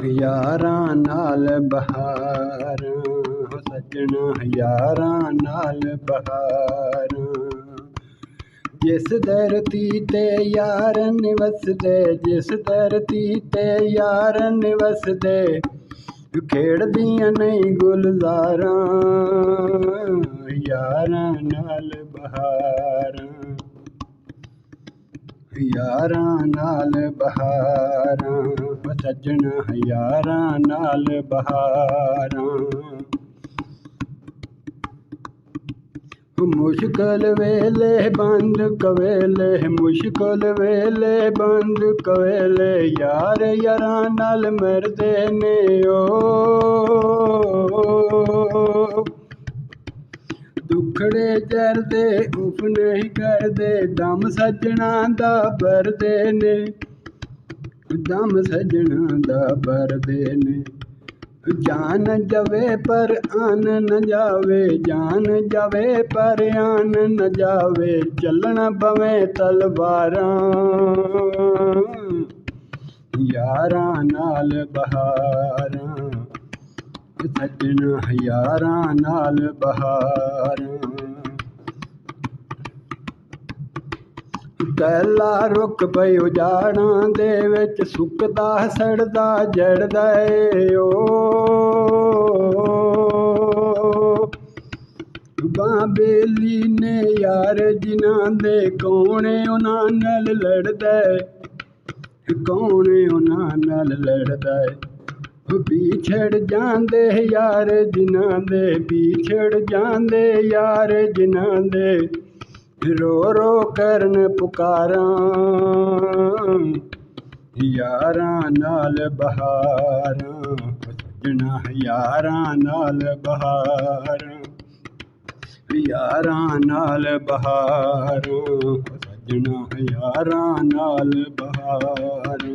यारां नाल बहारां सजना यारां नाल बहारां जिस धरती ते यार निवसदे जिस धरती ते यार निवसदे खेड़दियां नहीं गुलजारां यारां नाल बहारां यारां नाल बहारां सजना यारां नाल बहारां मुश्किल वेले बंद कवेले मुश्किल वेले बंद कवेले यार यारां नाल मरदे ने ओ दुखड़े जरदे उफ नहीं करदे दम सजना दा भरदे ने दम सजना दा भरदे ने जान जावे पर आन न जावे जान जावे पर आन न जावे चलना पवे तलवारां यारां नाल बहारां सजना यारां नाल बहारां कैला रुख पई उजाड़ां दे विच सुकदा सड़दा जड़दा ओ बां बेली ने यार जिन्हां दे कौन उन्हां नाल लड़दा कौन उन्हां नाल लड़दा बिछड़ जांदे यार जिन्हां दे बिछड़ जांदे यार जिन्हां दे रो रो करन पुकारां यारां नाल बहारां सजना यारां नाल बहारां यारां नाल बहारां सजना यारां नाल बहारां